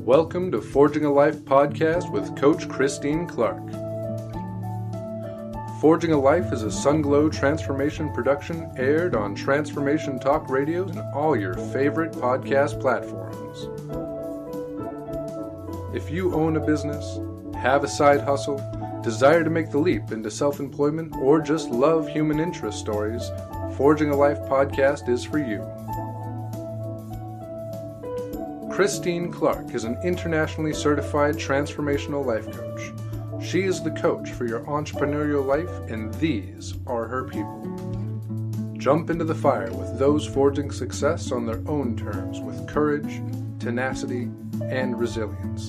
Welcome to Forging a Life podcast with Coach Christine Clark. Forging a Life is a Sunglow Transformation production aired on Transformation Talk Radio and all your favorite podcast platforms. If you own a business, have a side hustle, desire to make the leap into self-employment, or just love human interest stories, Forging a Life podcast is for you. Christine Clark is an internationally certified transformational life coach. She is the coach for your entrepreneurial life, and these are her people. Jump into the fire with those forging success on their own terms with courage, tenacity, and resilience.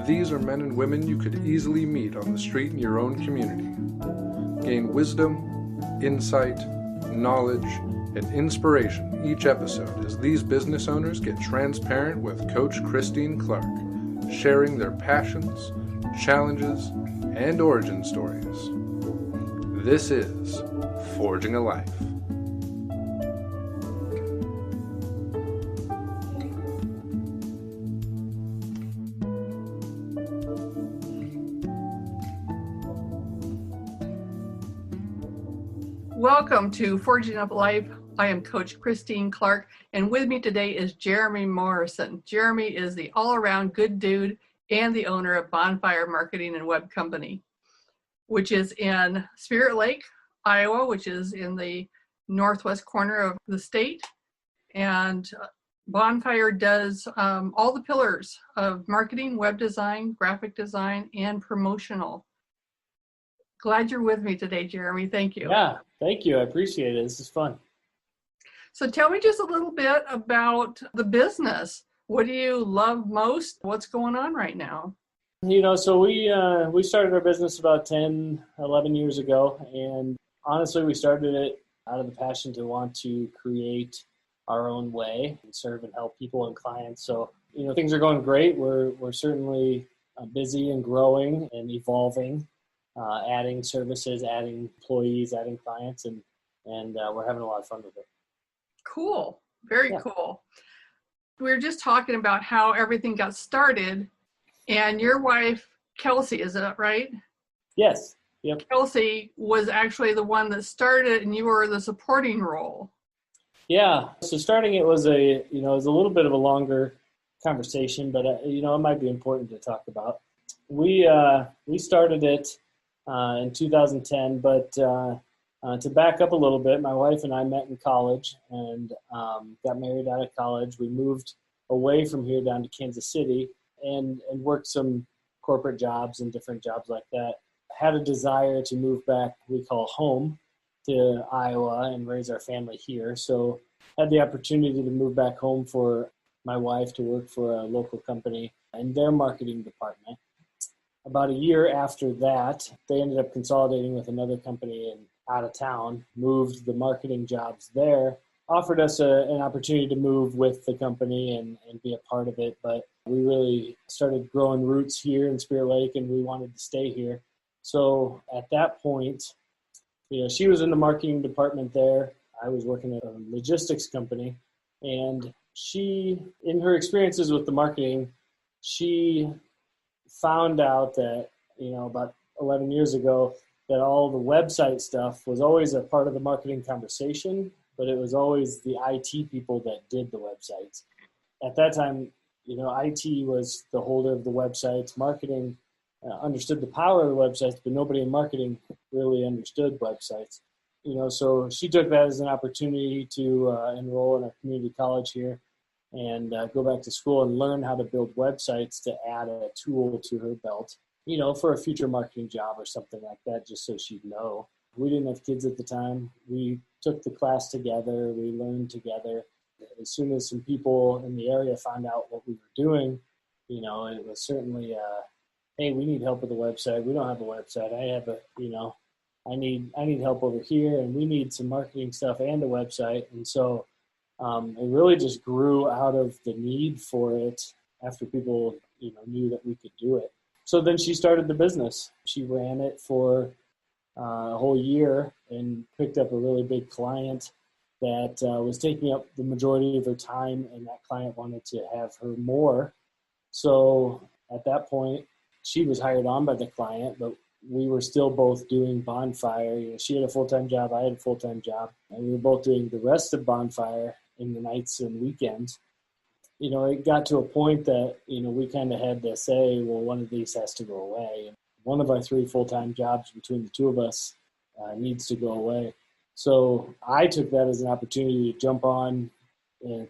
These are men and women you could easily meet on the street in your own community. Gain wisdom, insight, knowledge, and inspiration each episode as these business owners get transparent with Coach Christine Clark, sharing their passions, challenges, and origin stories. This is Forging a Life. Welcome to Forging Up Life. I am Coach Christine Clark, and with me today is Jeremy Morrison. Jeremy is the all-around good dude and the owner of Bonfire Marketing and Web Company, which is in Spirit Lake, Iowa, which is in the northwest corner of the state. And Bonfire does all the pillars of marketing, web design, graphic design, and promotional. Glad you're with me today, Jeremy. Thank you. Yeah, thank you. I appreciate it. This is fun. So tell me just a little bit about the business. What do you love most? What's going on right now? So we started our business about 10, 11 years ago. And honestly, we started it out of the passion to want to create our own way and serve and help people and clients. So, things are going great. We're certainly busy and growing and evolving, adding services, adding employees, adding clients, and we're having a lot of fun with it. Cool. Very cool. We were just talking about how everything got started, and your wife, Kelcey, is that right? Yes. Yep. Kelcey was actually the one that started, and you were the supporting role. Yeah. So starting it was it was a little bit of a longer conversation, but it might be important to talk about. We started it in 2010, but to back up a little bit, my wife and I met in college and got married out of college. We moved away from here down to Kansas City and worked some corporate jobs and different jobs like that. Had a desire to move back, we call home, to Iowa and raise our family here. So had the opportunity to move back home for my wife to work for a local company in their marketing department. About a year after that, they ended up consolidating with another company and out of town, moved the marketing jobs there, offered us an opportunity to move with the company and be a part of it. But we really started growing roots here in Spirit Lake, and we wanted to stay here. So at that point, she was in the marketing department there. I was working at a logistics company, and she, in her experiences with the marketing, she found out that, about 11 years ago, that all the website stuff was always a part of the marketing conversation, but it was always the IT people that did the websites. At that time, IT was the holder of the websites. Marketing understood the power of the websites, but nobody in marketing really understood websites. So she took that as an opportunity to enroll in a community college here and go back to school and learn how to build websites to add a tool to her belt, for a future marketing job or something like that, just so she'd know. We didn't have kids at the time. We took the class together. We learned together. As soon as some people in the area found out what we were doing, it was certainly, hey, we need help with the website. We don't have a website. I need help over here, and we need some marketing stuff and a website. And so it really just grew out of the need for it after people, knew that we could do it. So then she started the business. She ran it for a whole year and picked up a really big client that was taking up the majority of her time, and that client wanted to have her more So at that point, she was hired on by the client, but we were still both doing Bonfire. She had a full-time job, I had a full-time job, and we were both doing the rest of Bonfire in the nights and weekends. It got to a point that, we kind of had to say, well, one of these has to go away. One of our 3 full-time jobs between the 2 of us needs to go away. So I took that as an opportunity to jump on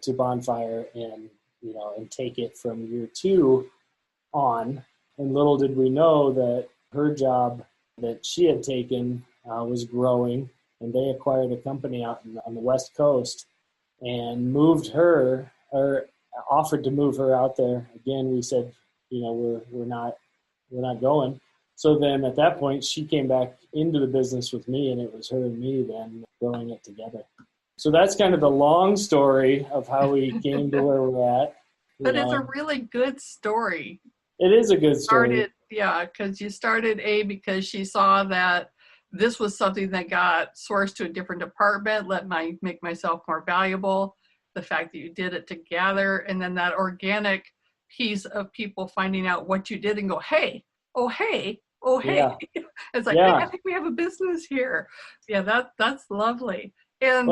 to Bonfire and take it from year 2 on. And little did we know that her job that she had taken was growing, and they acquired a company out on the West Coast and moved her, or offered to move her out there. Again, we said, we're not going. So then at that point, she came back into the business with me, and it was her and me then growing it together. So that's kind of the long story of how we came to where we're at. But it's a really good story. It is a good story. Because you started because she saw that this was something that got sourced to a different department, make myself more valuable. The fact that you did it together, and then that organic piece of people finding out what you did and go, hey, oh, hey. Yeah. It's like, I think we have a business here. Yeah, that's lovely. And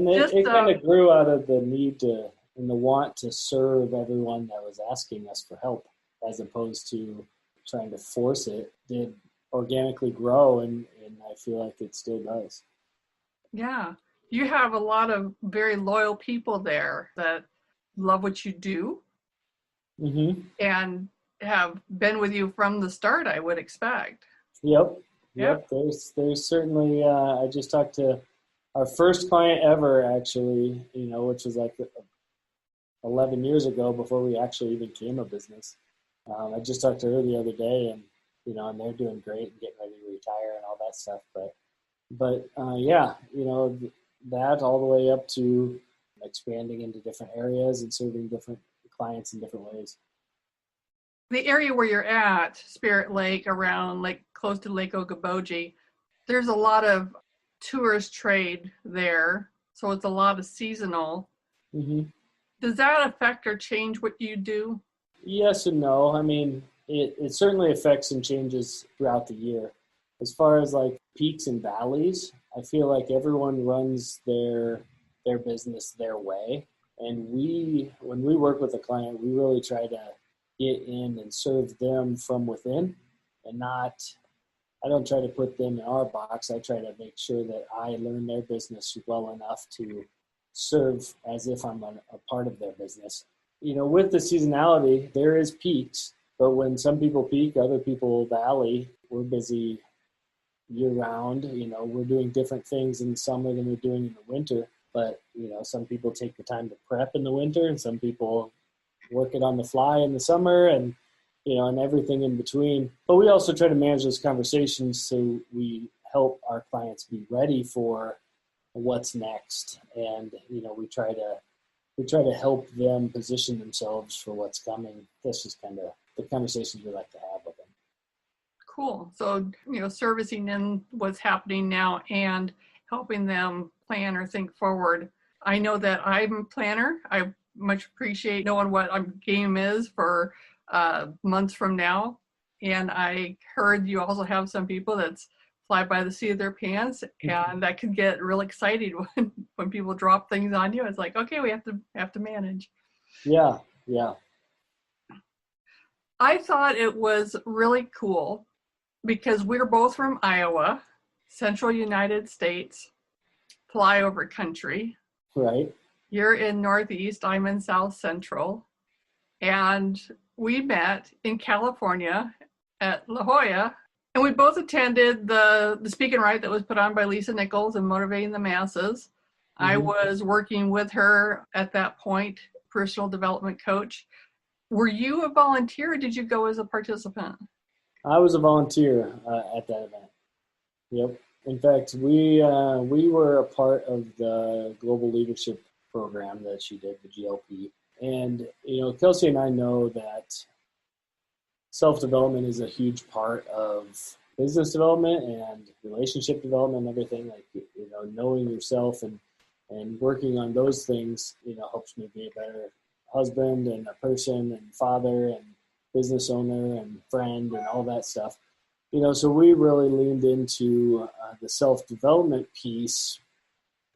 it kind of grew out of the need to and the want to serve everyone that was asking us for help, as opposed to trying to force it. Did organically grow, and I feel like it still does. Yeah. You have a lot of very loyal people there that love what you do, and have been with you from the start, I would expect. Yep. There's certainly, I just talked to our first client ever, actually, which was like 11 years ago, before we actually even became a business. I just talked to her the other day, and and they're doing great and getting ready to retire and all that stuff. But that all the way up to expanding into different areas and serving different clients in different ways. The area where you're at, Spirit Lake, around close to Lake Okoboji, there's a lot of tourist trade there, so it's a lot of seasonal. Mm-hmm. Does that affect or change what you do? Yes and no. I mean, it certainly affects and changes throughout the year. As far as peaks and valleys, I feel like everyone runs their business their way. And when we work with a client, we really try to get in and serve them from within, and I don't try to put them in our box. I try to make sure that I learn their business well enough to serve as if I'm a part of their business. With the seasonality, there is peaks, but when some people peak, other people valley. We're busy year round. We're doing different things in the summer than we're doing in the winter, but some people take the time to prep in the winter, and some people work it on the fly in the summer, and and everything in between. But we also try to manage those conversations so we help our clients be ready for what's next, and we try to help them position themselves for what's coming. That's just kind of the conversations we like to have with them. Cool. So servicing in what's happening now and helping them plan or think forward. I know that I'm a planner. I much appreciate knowing what game is for months from now. And I heard you also have some people that's fly by the seat of their pants, and that could get real excited when people drop things on you. It's like, okay, we have to manage. Yeah. I thought it was really cool because we're both from Iowa, central United States, flyover country. Right. You're in Northeast, I'm in South Central. And we met in California at La Jolla, and we both attended the Speak and Write that was put on by Lisa Nichols and Motivating the Masses. Mm-hmm. I was working with her at that point, personal development coach. Were you a volunteer, or did you go as a participant? I was a volunteer at that event. Yep. In fact, we were a part of the global leadership program that she did, the GLP. And, Kelcey and I know that self-development is a huge part of business development and relationship development and everything. Knowing yourself and working on those things, helps me be a better husband and a person and father and business owner and friend and all that stuff. So we really leaned into the self-development piece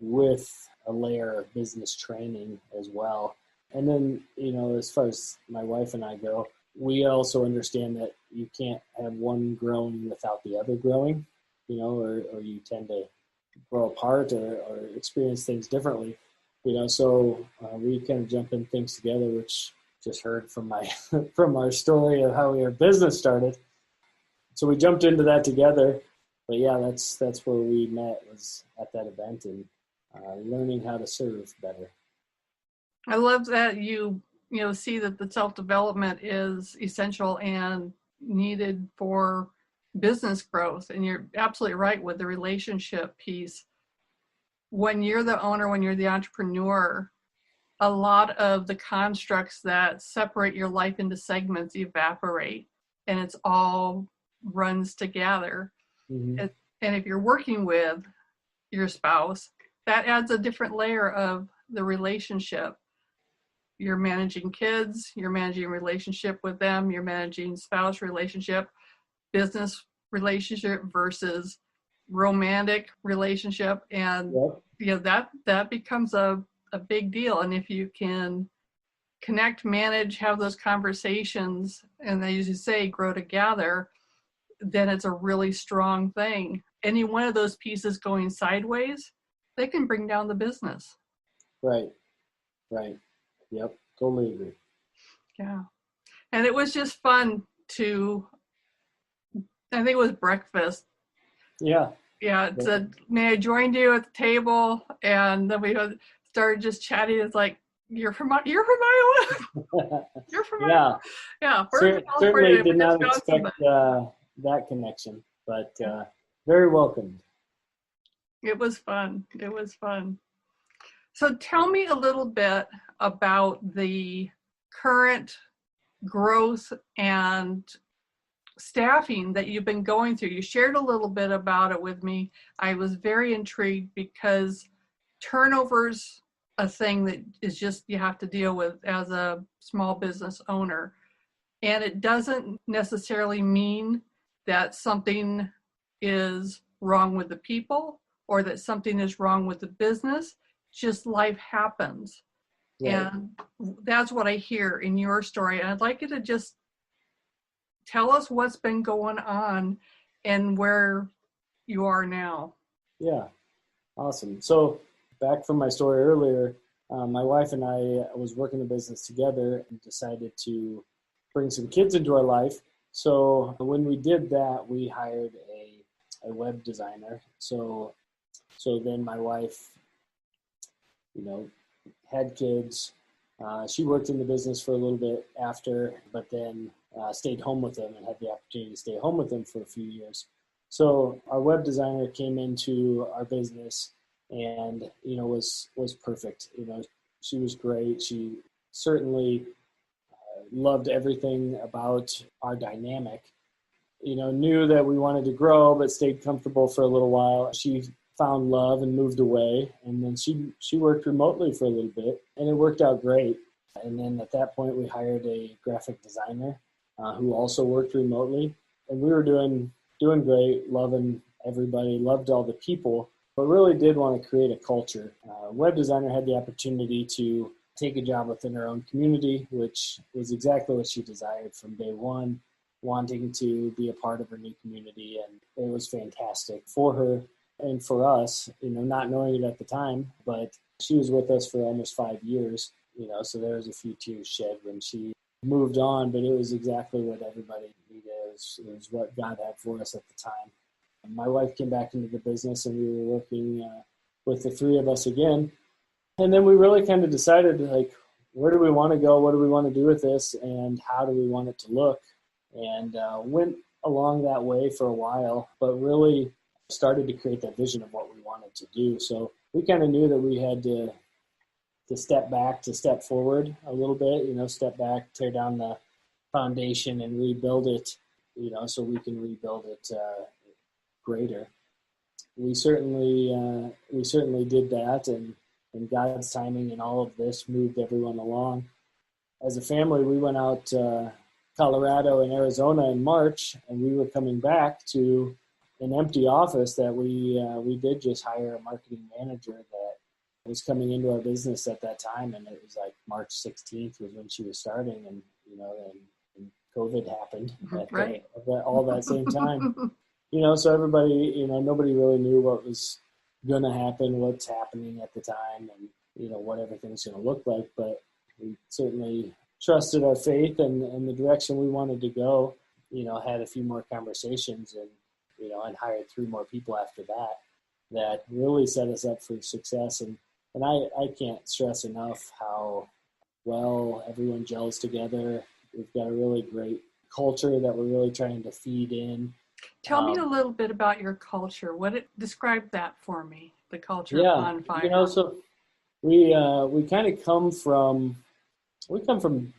with a layer of business training as well. And then, as far as my wife and I go, we also understand that you can't have one growing without the other growing, or you tend to grow apart or experience things differently, so we kind of jump in things together, which just heard from from our story of how our business started. So we jumped into that together. But yeah, that's where we met, was at that event, and learning how to serve better. I love that you see that the self-development is essential and needed for business growth. And you're absolutely right with the relationship piece. When you're the owner, when you're the entrepreneur, a lot of the constructs that separate your life into segments evaporate, and it's all runs together. Mm-hmm. And if you're working with your spouse, that adds a different layer of the relationship. You're managing kids, you're managing relationship with them, you're managing spouse relationship, business relationship versus romantic relationship. And that becomes a big deal. And if you can connect, manage, have those conversations, and as you say, grow together, then it's a really strong thing. Any one of those pieces going sideways, they can bring down the business. Right. Yep, totally agree. Yeah. And it was just fun I think it was breakfast. Yeah. Yeah, it said, may I join you at the table? And then we started just chatting. It's like, you're from Iowa? You're from Iowa? Yeah. Certainly did not expect that connection, but very welcomed. It was fun. So tell me a little bit about the current growth and staffing that you've been going through. You shared a little bit about it with me. I was very intrigued because turnover's a thing that is just you have to deal with as a small business owner. And it doesn't necessarily mean that something is wrong with the people or that something is wrong with the business. Just life happens. Right. And that's what I hear in your story. And I'd like you to just tell us what's been going on and where you are now. Yeah, awesome. So back from my story earlier, my wife and I was working the business together and decided to bring some kids into our life. So when we did that, we hired a web designer. So then my wife, had kids. She worked in the business for a little bit after, but then stayed home with them and had the opportunity to stay home with them for a few years. So our web designer came into our business and, was perfect. She was great. She certainly loved everything about our dynamic. Knew that we wanted to grow, but stayed comfortable for a little while. She found love and moved away. And then she worked remotely for a little bit, and it worked out great. And then at that point, we hired a graphic designer who also worked remotely. And we were doing great, loving everybody, loved all the people, but really did want to create a culture. Web designer had the opportunity to take a job within her own community, which was exactly what she desired from day one, wanting to be a part of her new community. And it was fantastic for her and for us, not knowing it at the time, but she was with us for almost 5 years, so there was a few tears shed when she moved on, but it was exactly what everybody needed. It was what God had for us at the time. And my wife came back into the business, and we were working with the three of us again. And then we really kind of decided, where do we want to go? What do we want to do with this? And how do we want it to look? And went along that way for a while, but really started to create that vision of what we wanted to do. So we kind of knew that we had to step back to step forward a little bit, step back, tear down the foundation and rebuild it, so we can rebuild it greater. We certainly did that, and God's timing and all of this moved everyone along. as a family, we went out to Colorado and Arizona in March, and we were coming back to an empty office that we did just hire a marketing manager that was coming into our business at that time, and it was like March 16th was when she was starting, and and COVID happened Right. all that same time. So everybody, nobody really knew what was going to happen, what's happening at the time, and what everything's going to look like. But we certainly trusted our faith and the direction we wanted to go. Had a few more conversations and hired 3 more people after that really set us up for success. And I can't stress enough how well everyone gels together. We've got a really great culture that we're really trying to feed in. Tell me a little bit about your culture. Describe that for me, the culture of Bonfire. So we kind of come from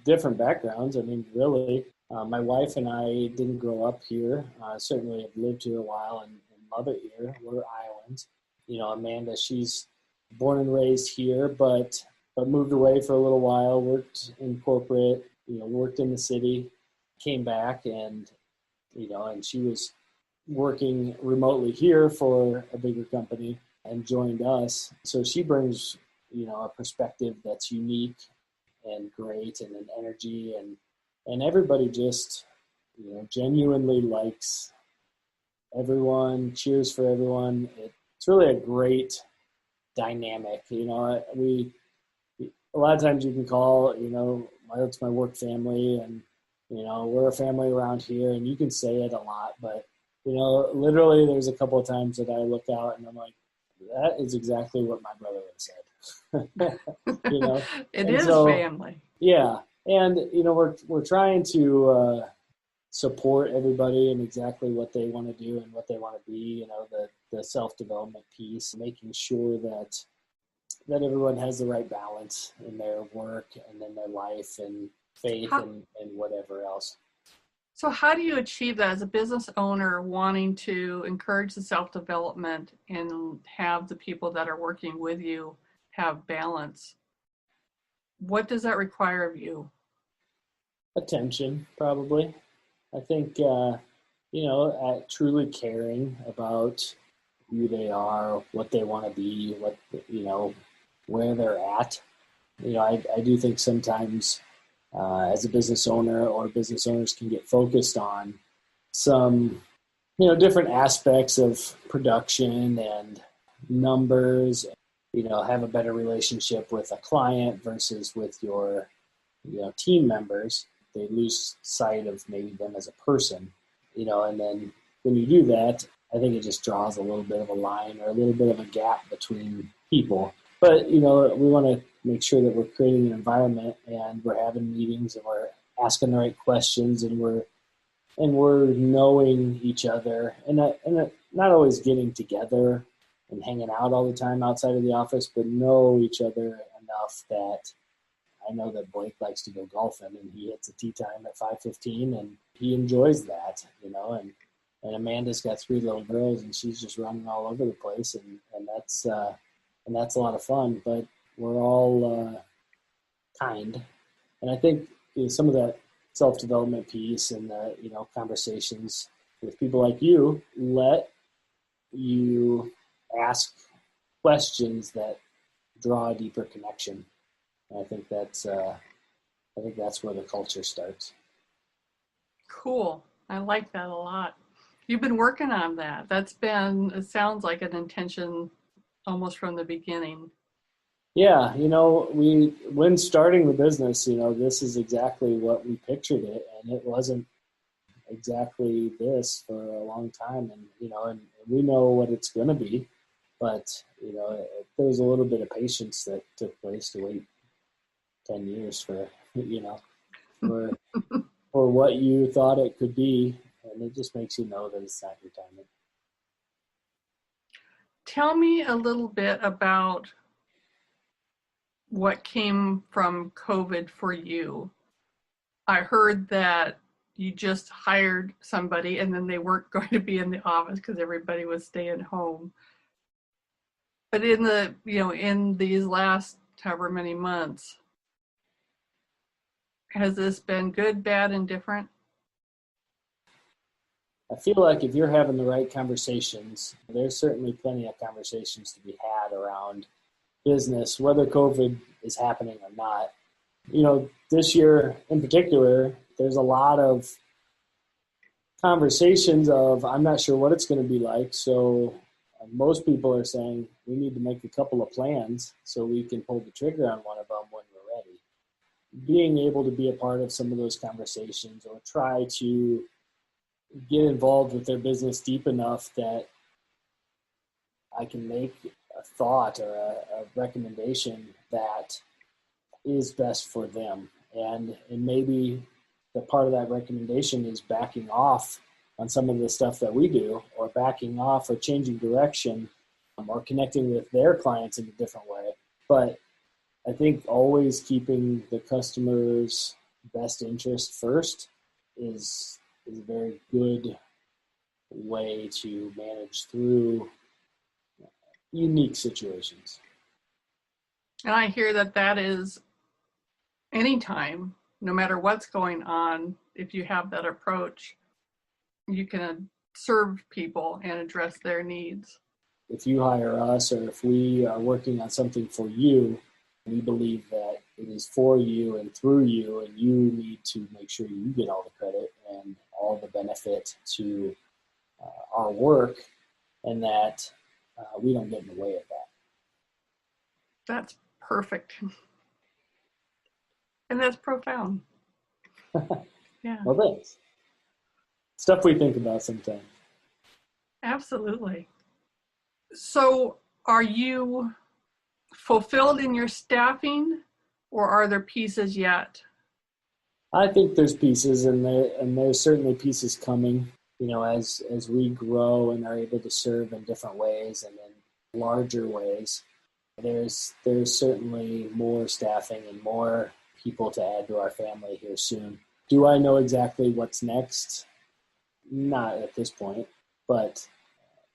different backgrounds. I mean, really, my wife and I didn't grow up here. Certainly have lived here a while and love it here. We're Iowans. Amanda, she's born and raised here, but moved away for a little while, worked in corporate, worked in the city, came back, and she was working remotely here for a bigger company and joined us. So she brings, a perspective that's unique and great, and an energy, and everybody just, genuinely likes everyone, cheers for everyone. It's really a great dynamic. A lot of times you can call, it's my work family, and, we're a family around here, and you can say it a lot, but, literally there's a couple of times that I look out and I'm like, that is exactly what my brother would have said. It is family. Yeah. And, we're trying to support everybody and exactly what they want to do and what they want to be, the self-development piece, making sure that everyone has the right balance in their work and in their life and faith and whatever else. So how do you achieve that as a business owner, wanting to encourage the self-development and have the people that are working with you have balance? What does that require of you? Attention, probably. I think, truly caring about who they are, what they want to be, where they're at. I do think sometimes as a business owner or business owners can get focused on some, different aspects of production and numbers, have a better relationship with a client versus with your, team members. They lose sight of maybe them as a person, and then when you do that, I think it just draws a little bit of a line or a little bit of a gap between people. But, we want to make sure that we're creating an environment and we're having meetings and we're asking the right questions and we're knowing each other and not always getting together and hanging out all the time outside of the office, but know each other enough that I know that Blake likes to go golfing and he hits a tee time at 5:15 and he enjoys that, and Amanda's got 3 little girls and she's just running all over the place and that's a lot of fun, but we're all kind. And I think some of that self-development piece and the, conversations with people like you let you ask questions that draw a deeper connection. And I think that's where the culture starts. Cool. I like that a lot. You've been working on that. It sounds like an intention almost from the beginning. Yeah, when starting the business, this is exactly what we pictured it, and it wasn't exactly this for a long time, and and we know what it's going to be, but there was a little bit of patience that took place to wait 10 years for for what you thought it could be, and it just makes you know that it's not your time. Tell me a little bit about what came from COVID for you. I heard that you just hired somebody and then they weren't going to be in the office because everybody was staying home. But in these last however many months, Has this been good, bad, and different? I feel like if you're having the right conversations, there's certainly plenty of conversations to be had around business, whether COVID is happening or not. This year in particular, there's a lot of conversations of, I'm not sure what it's going to be like. So most people are saying we need to make a couple of plans so we can pull the trigger on one of them when we're ready. Being able to be a part of some of those conversations or try to get involved with their business deep enough that I can make a thought or a recommendation that is best for them. And maybe the part of that recommendation is backing off on some of the stuff that we do, or backing off or changing direction, or connecting with their clients in a different way. But I think always keeping the customer's best interest first is a very good way to manage through unique situations. And I hear that is anytime, no matter what's going on, if you have that approach, you can serve people and address their needs. If you hire us, or if we are working on something for you, we believe that it is for you and through you, and you need to make sure you get all the credit and all the benefit to our work, and that we don't get in the way of that. That's perfect. And that's profound. Yeah. Well, thanks. Stuff we think about sometimes. Absolutely. So are you fulfilled in your staffing, or are there pieces yet? I think there's pieces, and there's certainly pieces coming, as we grow and are able to serve in different ways and in larger ways. There's certainly more staffing and more people to add to our family here soon. Do I know exactly what's next? Not at this point, but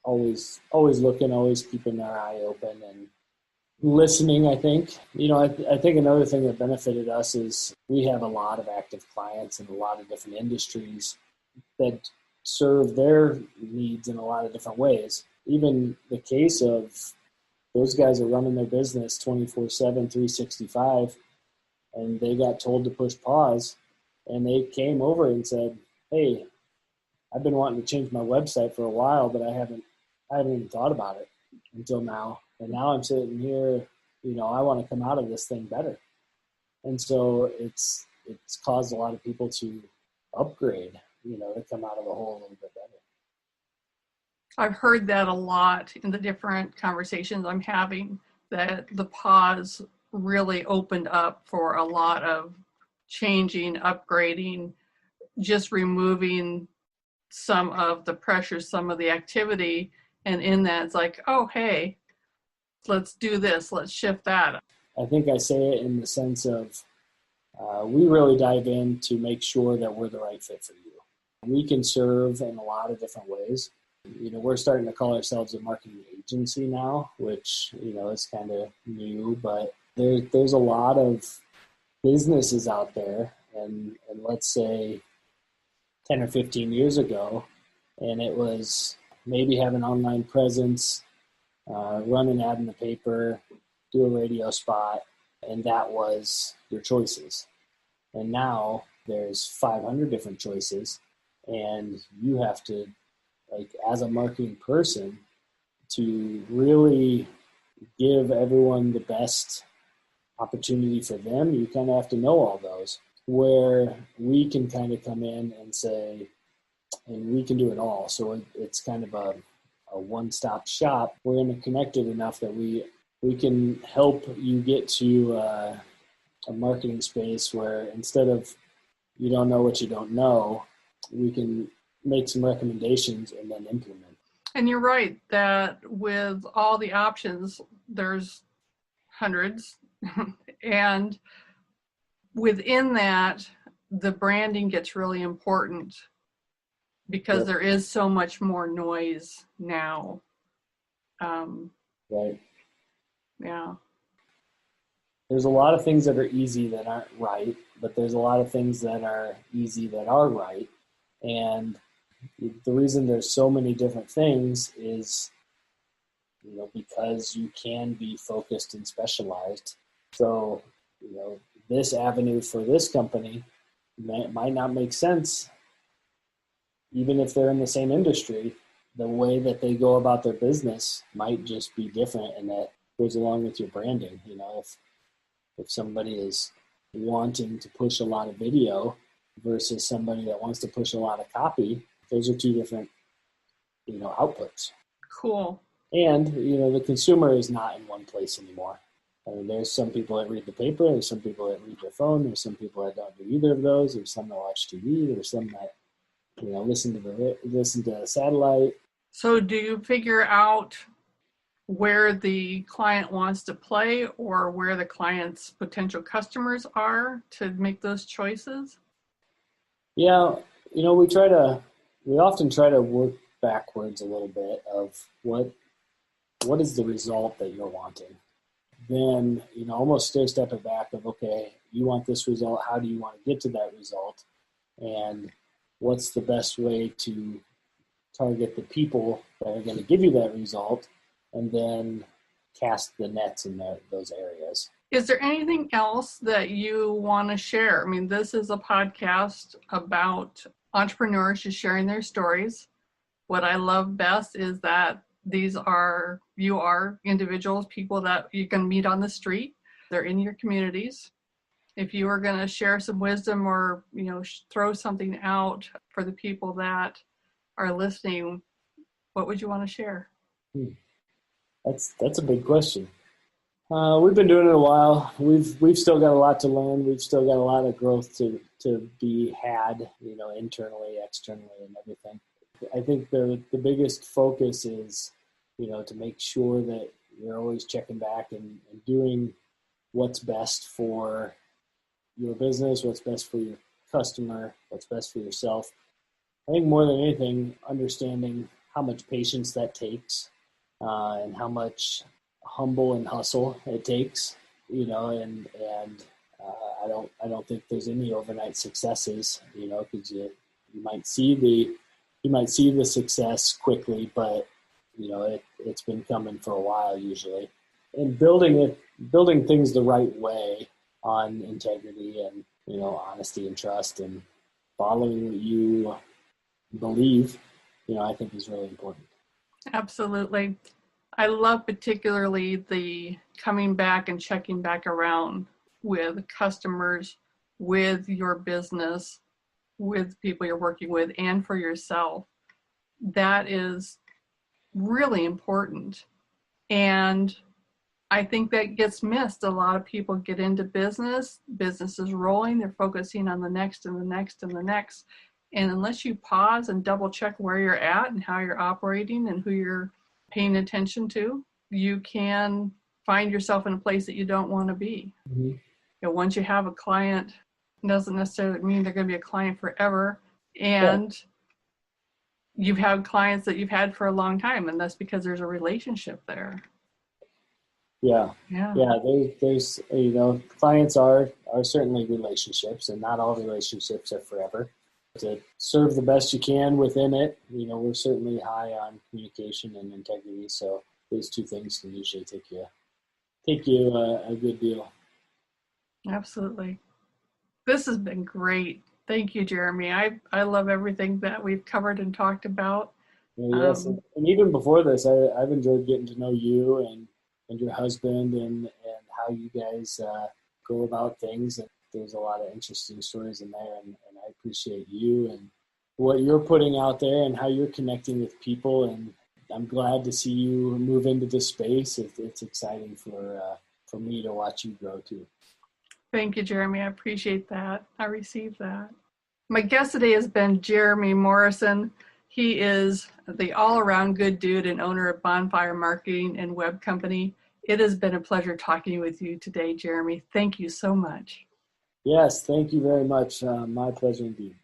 always looking, always keeping our eye open and listening, I think. I think another thing that benefited us is we have a lot of active clients in a lot of different industries that serve their needs in a lot of different ways. Even the case of those guys are running their business 24/7, 365, and they got told to push pause, and they came over and said, "Hey, I've been wanting to change my website for a while, but I haven't even thought about it until now. And now I'm sitting here, I want to come out of this thing better." And so it's caused a lot of people to upgrade, to come out of the hole a little bit better. I've heard that a lot in the different conversations I'm having, that the pause really opened up for a lot of changing, upgrading, just removing some of the pressure, some of the activity. And in that, it's like, oh, hey, let's do this, let's shift that. I think I say it in the sense of we really dive in to make sure that we're the right fit for you. We can serve in a lot of different ways. We're starting to call ourselves a marketing agency now, which, is kind of new, but there's a lot of businesses out there, and let's say 10 or 15 years ago, and it was maybe have an online presence, run an ad in the paper, do a radio spot, and that was your choices. And now there's 500 different choices, and you have to, as a marketing person, to really give everyone the best opportunity for them, you kind of have to know all those. Where we can kind of come in and say, and we can do it all. So it's kind of a one-stop shop. We're interconnected enough that we can help you get to a marketing space where instead of you don't know what you don't know, we can make some recommendations and then implement. And you're right that with all the options, there's hundreds. And within that, the branding gets really important because there is so much more noise now. Right. Yeah. there's a lot of things that are easy that aren't right, but there's a lot of things that are easy that are right. And the reason there's so many different things is, because you can be focused and specialized. So, this avenue for this company might not make sense, even if they're in the same industry. The way that they go about their business might just be different, and that goes along with your branding. If somebody is wanting to push a lot of video versus somebody that wants to push a lot of copy, those are two different, outputs. Cool. And, the consumer is not in one place anymore. I mean, there's some people that read the paper, there's some people that read their phone, there's some people that don't do either of those, there's some that watch TV, there's some that, listen to satellite. So do you figure out where the client wants to play or where the client's potential customers are to make those choices? Yeah, we often try to work backwards a little bit of what is the result that you're wanting. Then, almost step it back of, okay, you want this result, how do you want to get to that result? And what's the best way to target the people that are going to give you that result, and then cast the nets in those areas. Is there anything else that you want to share? I mean, this is a podcast about entrepreneurs just sharing their stories. What I love best is that you are individuals, people that you can meet on the street. They're in your communities. If you were going to share some wisdom or, throw something out for the people that are listening, what would you want to share? That's a big question. We've been doing it a while. We've still got a lot to learn. We've still got a lot of growth to be had, internally, externally, and everything. I think the biggest focus is, to make sure that you're always checking back and doing what's best for your business, what's best for your customer, what's best for yourself. I think more than anything, understanding how much patience that takes, and how much humble and hustle it takes, and I don't think there's any overnight successes, because you might see the success quickly, but it's been coming for a while usually. And building things the right way on integrity and honesty and trust and following what you believe, I think is really important. Absolutely. I love particularly the coming back and checking back around with customers, with your business, with people you're working with, and for yourself. That is really important. And I think that gets missed. A lot of people get into business is rolling, they're focusing on the next and the next and the next. And unless you pause and double check where you're at and how you're operating and who you're paying attention to, you can find yourself in a place that you don't want to be. Mm-hmm. Once you have a client, it doesn't necessarily mean they're going to be a client forever. And you've had clients that you've had for a long time, and that's because there's a relationship there. Yeah. There's clients are certainly relationships, and not all relationships are forever. To serve the best you can within it, we're certainly high on communication and integrity. So those two things can usually take you a good deal. Absolutely. This has been great. Thank you, Jeremy. I love everything that we've covered and talked about. Yes, and even before this, I've enjoyed getting to know you and your husband and how you guys go about things. And there's a lot of interesting stories in there, and I appreciate you and what you're putting out there and how you're connecting with people. And I'm glad to see you move into this space. It's exciting for me to watch you grow too. Thank you, Jeremy. I appreciate that. I received that. My guest today has been Jeremy Morrison. He is the all-around good dude and owner of Bonfire Marketing and Web Company. It has been a pleasure talking with you today, Jeremy. Thank you so much. Yes, thank you very much. My pleasure indeed.